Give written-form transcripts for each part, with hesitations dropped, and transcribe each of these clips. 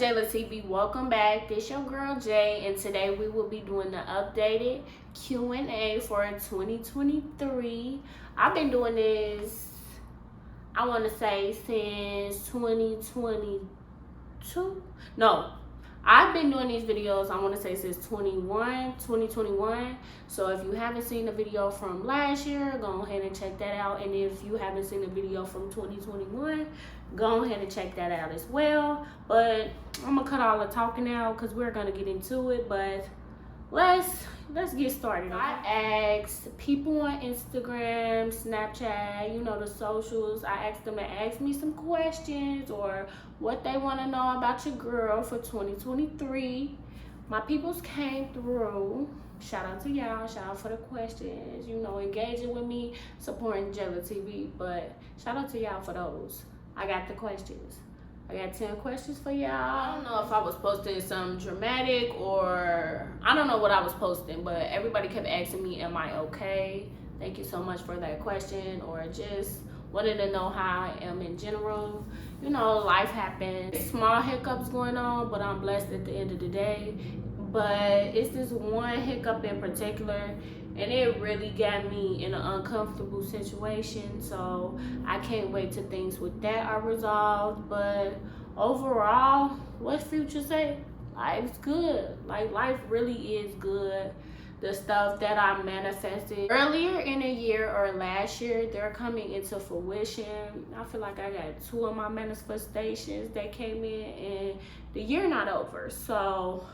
Jala TV, welcome back. This your girl Jay, and today we will be doing the updated Q&A for 2023. I've been doing this, I want to say, since 2022. No, I've been doing these videos, I want to say, since 2021. So if you haven't seen the video from last year, go ahead and check that out. And if you haven't seen the video from 2021, go ahead and check that out as well. But I'm gonna cut all the talking out because we're gonna get into it. But let's get started. I asked people on Instagram, Snapchat, you know, the socials. I asked them to ask me some questions or what they want to know about your girl for 2023. My peoples came through. Shout out to y'all. Shout out for the questions, you know, engaging with me, supporting Jala TV. But shout out to y'all for those. I got the questions. I got 10 questions for y'all. I don't know if I was posting something dramatic or I don't know what I was posting, but everybody kept asking me, am I okay? Thank you so much for that question. Or just wanted to know how I am in general. You know, life happens. Small hiccups going on, but I'm blessed at the end of the day. But it's this one hiccup in particular, and it really got me in an uncomfortable situation. So I can't wait till things with that are resolved. But overall, what Future say? Life's good. Like, life really is good. The stuff that I manifested earlier in the year or last year, they're coming into fruition. I feel like I got 2 of my manifestations that came in, and the year not over. So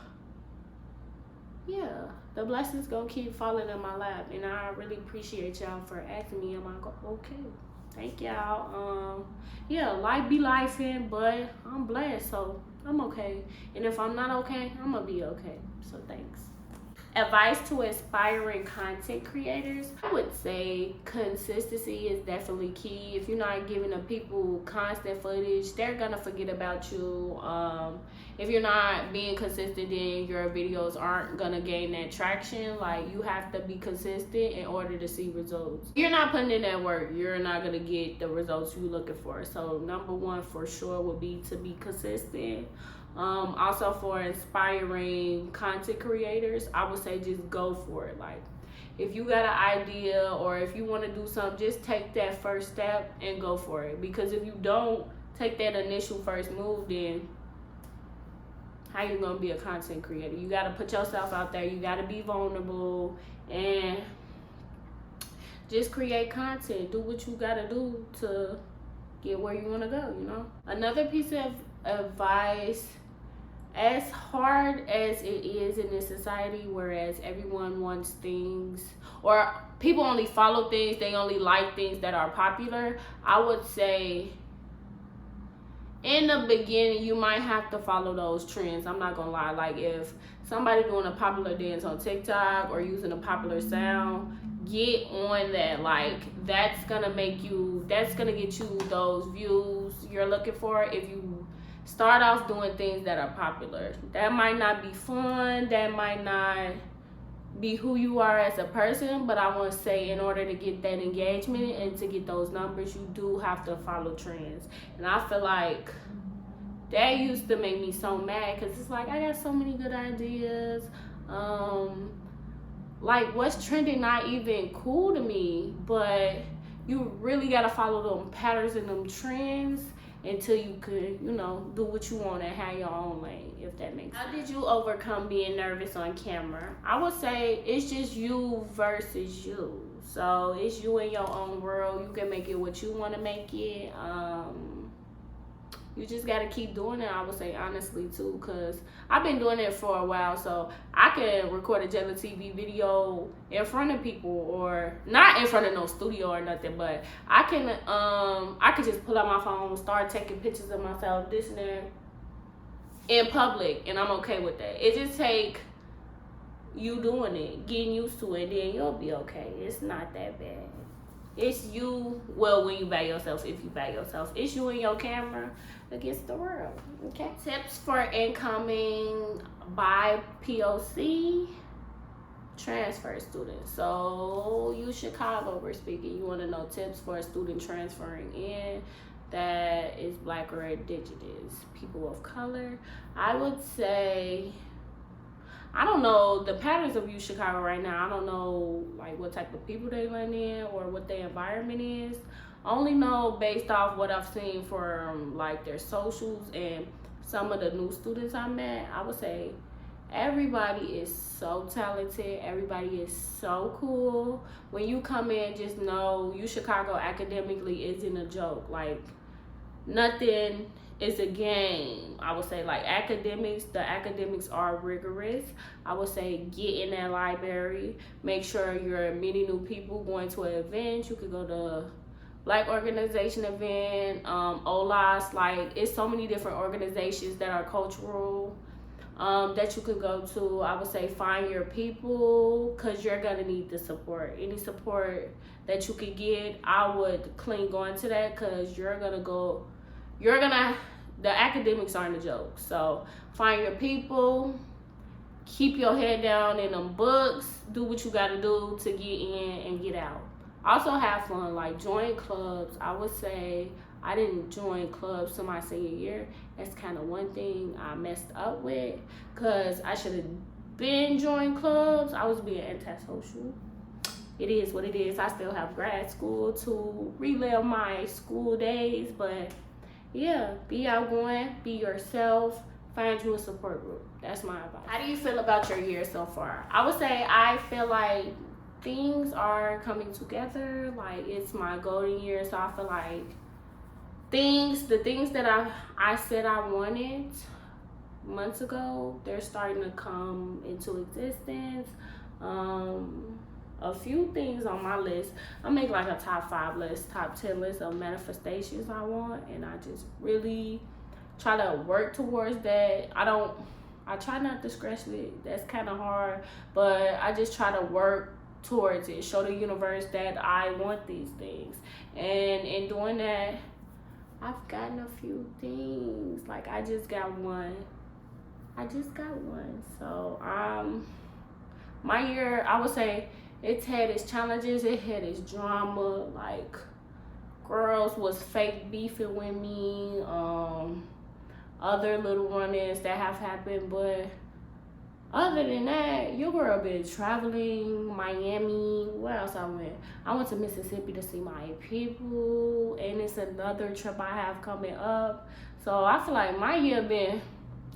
yeah, the blessings gonna keep falling in my lap, and I really appreciate y'all for asking me, am I okay? Thank y'all. Yeah, life be lifing, but I'm blessed, so I'm okay. And if I'm not okay, I'm gonna be okay. So thanks. Advice to aspiring content creators. I would say consistency is definitely key. If you're not giving the people constant footage, they're gonna forget about you. If you're not being consistent, then your videos aren't gonna gain that traction. Like, you have to be consistent in order to see results. If you're not putting in that work, you're not gonna get the results you're looking for. So number one for sure would be to be consistent. Also for inspiring content creators, I would say just go for it. Like, if you got an idea or if you want to do something, just take that first step and go for it. Because if you don't take that initial first move, then how you gonna be a content creator? You gotta put yourself out there. You gotta be vulnerable and just create content. Do what you gotta do to get where you wanna go, you know? Another piece of advice, as hard as it is in this society, whereas everyone wants things, or people only follow things, they only like things that are popular, I would say in the beginning you might have to follow those trends. I'm not gonna lie. Like, if somebody doing a popular dance on TikTok or using a popular sound, get on that. Like, that's gonna get you those views you're looking for. If you start off doing things that are popular, that might not be fun, that might not be who you are as a person, but I want to say, in order to get that engagement and to get those numbers, you do have to follow trends. And I feel like that used to make me so mad, because it's like, I got so many good ideas. Like, what's trending not even cool to me, but you really got to follow them patterns and them trends until you could, you know, do what you want and have your own lane, if that makes sense. How did you overcome being nervous on camera? I would say it's just you versus you. So it's you in your own world. You can make it what you want to make it. You just got to keep doing it, I would say, honestly, too, because I've been doing it for a while. So I can record a Jala TV video in front of people, or not in front of no studio or nothing, but I can just pull out my phone, start taking pictures of myself, this and that, in public, and I'm okay with that. It just take you doing it, getting used to it, then you'll be okay. It's not that bad. It's you, well, when you by yourself, if you by yourself, it's you and your camera against the world, okay? Tips for incoming BIPOC transfer students. So you Chicago, we're speaking. You want to know tips for a student transferring in that is Black or indigenous, people of color. I would say, I don't know the patterns of youth Chicago right now. I don't know like what type of people they run in or what their environment is. I only know based off what I've seen from like their socials and some of the new students I met. I would say everybody is so talented. Everybody is so cool. When you come in, just know you Chicago academically isn't a joke. Like nothing is a game. I would say like the academics are rigorous. I would say get in that library. Make sure you're meeting new people, going to an event. You could go to Black organization event, OLAS, like it's so many different organizations that are cultural that you could go to. I would say find your people because you're gonna need the support. Any support that you could get, I would cling on to that because the academics aren't a joke. So find your people, keep your head down in them books, do what you gotta do to get in and get out. Also have fun, like join clubs. I would say I didn't join clubs till my senior year. That's kind of one thing I messed up with because I should have been joining clubs. I was being antisocial. It is what it is. I still have grad school to relive my school days, but yeah, be outgoing, be yourself, find you a support group. That's my advice. How do you feel about your year so far? I would say I feel like things are coming together. Like it's my golden year, so I feel like the things that I said I wanted months ago, they're starting to come into existence. A few things on my list. I make like a top 5 list, top 10 list of manifestations I want, and I just really try to work towards that. I try not to scratch it. That's kind of hard, but I just try to work towards it. Show the universe that I want these things, and in doing that, I've gotten a few things. Like I just got one. So my year, I would say it's had its challenges, it had its drama. Like girls was fake beefing with me, other little run-ins that have happened, but other than that, your girl been traveling, Miami. Where else I went? I went to Mississippi to see my people, and it's another trip I have coming up. So I feel like my year been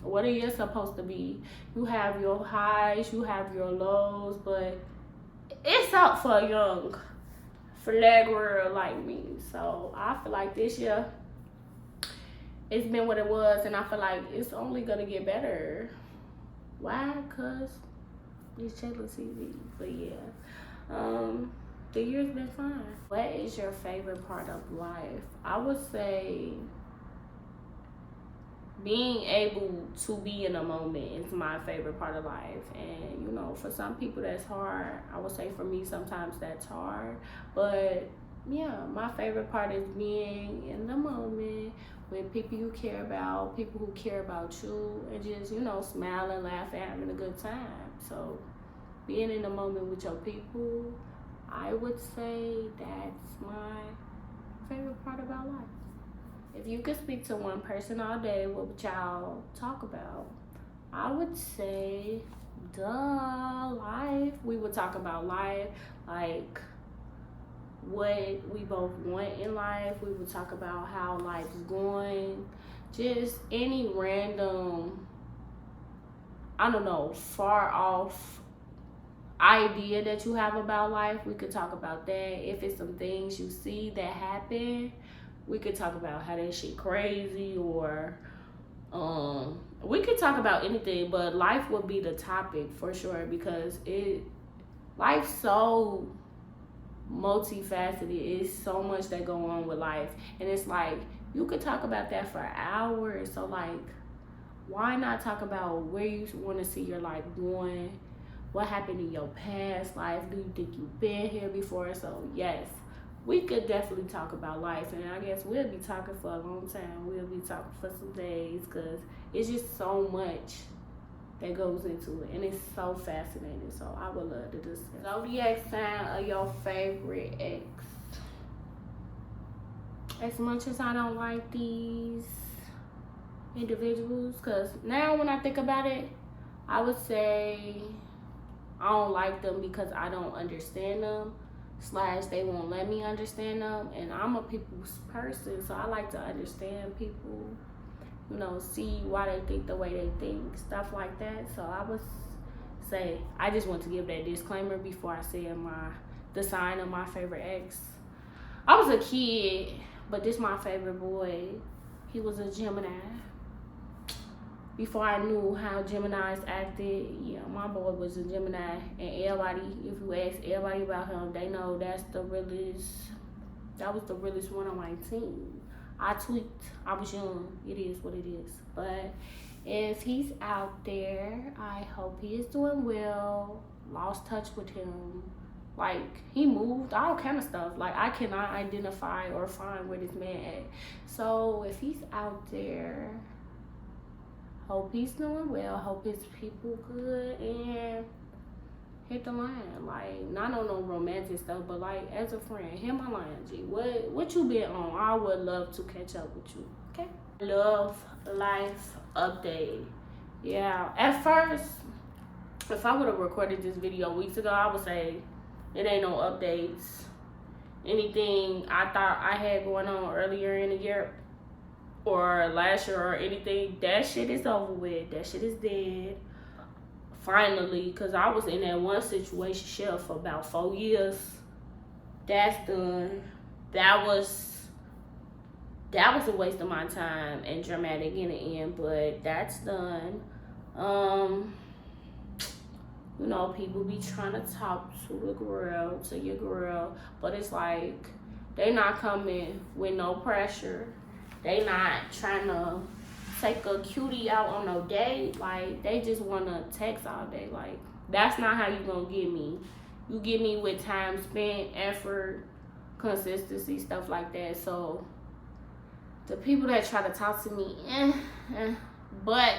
what a year's supposed to be. You have your highs, you have your lows, but it's up for a young flag girl like me. So I feel like this year, it's been what it was, and I feel like it's only gonna get better. Why? Cause it's Jala TV. But yeah, the year's been fine. What is your favorite part of life? I would say being able to be in a moment is my favorite part of life. And you know, for some people that's hard. I would say for me sometimes that's hard. But yeah, my favorite part is being in the moment with people you care about, people who care about you, and just, you know, smiling, laughing, having a good time. So being in the moment with your people, I would say that's my favorite part about life. If you could speak to one person all day, what would y'all talk about? I would say, life. We would talk about life, like what we both want in life. We would talk about how life's going, just any random, I don't know, far off idea that you have about life. We could talk about that. If it's some things you see that happen, we could talk about how that shit crazy, or we could talk about anything, but life would be the topic for sure, because life's so multifaceted. It's so much that go on with life, and it's like you could talk about that for hours. So like, why not talk about where you want to see your life going, what happened in your past life, do you think you've been here before? So yes, we could definitely talk about life, and I guess we'll be talking for a long time. We'll be talking for some days, because it's just so much that goes into it, and it's so fascinating. So I would love to discuss. Zodiac sign of your favorite ex. as much as I don't like these individuals, because now when I think about it, I would say I don't like them because I don't understand them, slash they won't let me understand them. And I'm a people's person, so I like to understand people, you know, see why they think the way they think, stuff like that. So I would say, I just want to give that disclaimer before I say the sign of my favorite ex. I was a kid, but this my favorite boy. He was a Gemini. Before I knew how Geminis acted, yeah, my boy was a Gemini. And everybody, if you ask everybody about him, they know that's the realest. That was the realest one on my team. I tweaked. I was young. It is what it is. But if he's out there, I hope he is doing well. Lost touch with him. Like, he moved, all kind of stuff. Like, I cannot identify or find where this man at. So if he's out there, hope he's doing well. Hope his people good, and hit the line. Like, not on no romantic stuff, but like as a friend, hit my line, G. What you been on? I would love to catch up with you. Okay. Love life update. Yeah. At first, if I would have recorded this video weeks ago, I would say it ain't no updates. Anything I thought I had going on earlier in the year or last year or anything, that shit is over with. That shit is dead. Finally, because I was in that one situation for about 4 years. That's done. That was a waste of my time and dramatic in the end, but that's done. You know, people be trying to talk to your girl, but it's like they not coming with no pressure. They not trying to take a cutie out on no date. Like, they just want to text all day. Like, that's not how you gonna get me. You get me with time spent, effort, consistency, stuff like that. So the people that try to talk to me, but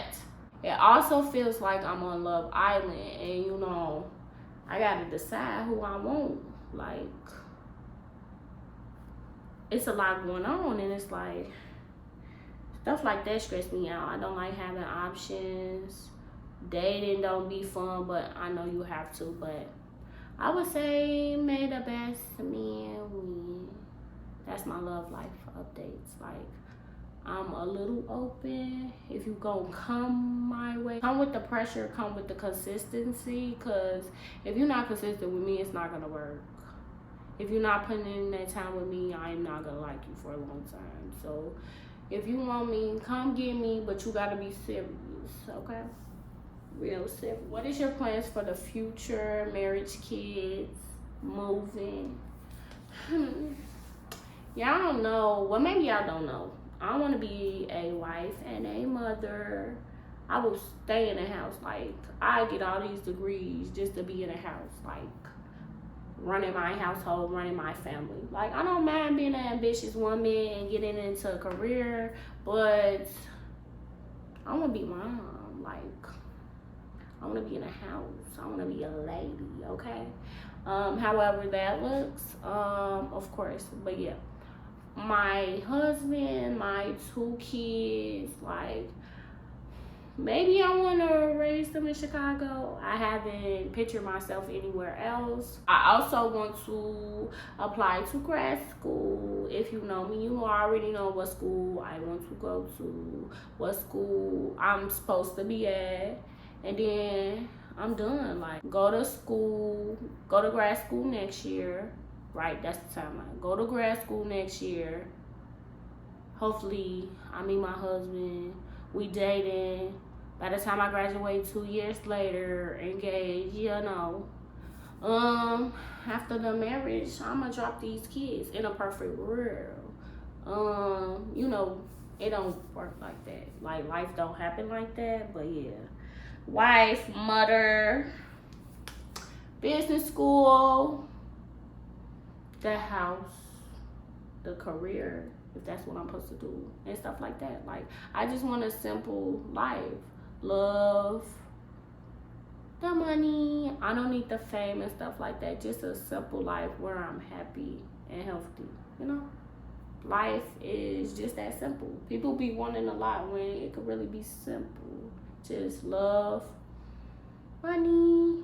it also feels like I'm on Love Island, and you know, I gotta decide who I want. Like, it's a lot going on, and it's like, stuff like that stress me out. I don't like having options. Dating don't be fun, but I know you have to. But I would say, may the best man win. That's my love life updates. Like, I'm a little open. If you gonna come my way, come with the pressure, come with the consistency. Cause if you're not consistent with me, it's not gonna work. If you're not putting in that time with me, I'm not gonna like you for a long time. So if you want me, come get me, but you gotta be serious, okay? Real serious. What is your plans for the future? Marriage, kids, moving? Y'all don't know. Well, maybe y'all don't know. I want to be a wife and a mother. I will stay in the house. Like, I get all these degrees just to be in a house. Like, running my household, running my family. Like, I don't mind being an ambitious woman and getting into a career, but I want to be mom. Like, I want to be in a house. I want to be a lady, okay? However that looks, of course. But yeah, my husband, my 2 kids, like, maybe I want to raise them in Chicago. I haven't pictured myself anywhere else. I also want to apply to grad school. If you know me, you already know what school I want to go to, what school I'm supposed to be at. And then I'm done. Like, go to school, go to grad school next year. Right, that's the timeline. Go to grad school next year. Hopefully, I meet my husband. We dating. By the time I graduate 2 years later, engaged, you know. After the marriage, I'ma drop these kids in a perfect world. You know, it don't work like that. Like, life don't happen like that, but yeah. Wife, mother, business school, the house, the career, if that's what I'm supposed to do, and stuff like that. Like, I just want a simple life. Love, the money. I don't need the fame and stuff like that. Just a simple life where I'm happy and healthy, you know? life is just that simple. People be wanting a lot when it could really be simple. Just love, money,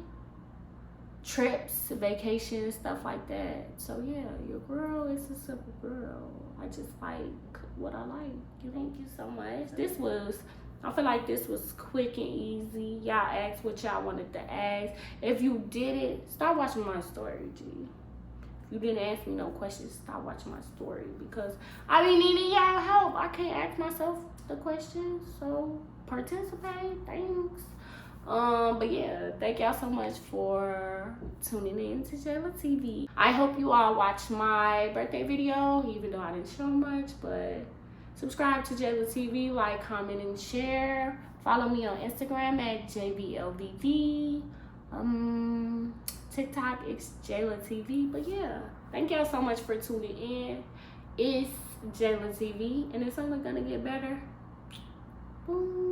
trips, vacations, stuff like that. So yeah, your girl is a simple girl. I just like what I like. Thank you so much. I feel like this was quick and easy. Y'all asked what y'all wanted to ask. If you didn't, start watching my story, G. If you didn't ask me no questions, start watching my story, because I be needing y'all help. I can't ask myself the questions, so participate. Thanks. But yeah, thank y'all so much for tuning in to Jala TV. I hope you all watched my birthday video, even though I didn't show much, but subscribe to Jala TV, like, comment, and share. Follow me on Instagram at JBLVV. TikTok, it's Jala TV. But yeah, thank y'all so much for tuning in. It's Jala TV, and it's only gonna get better. Boom.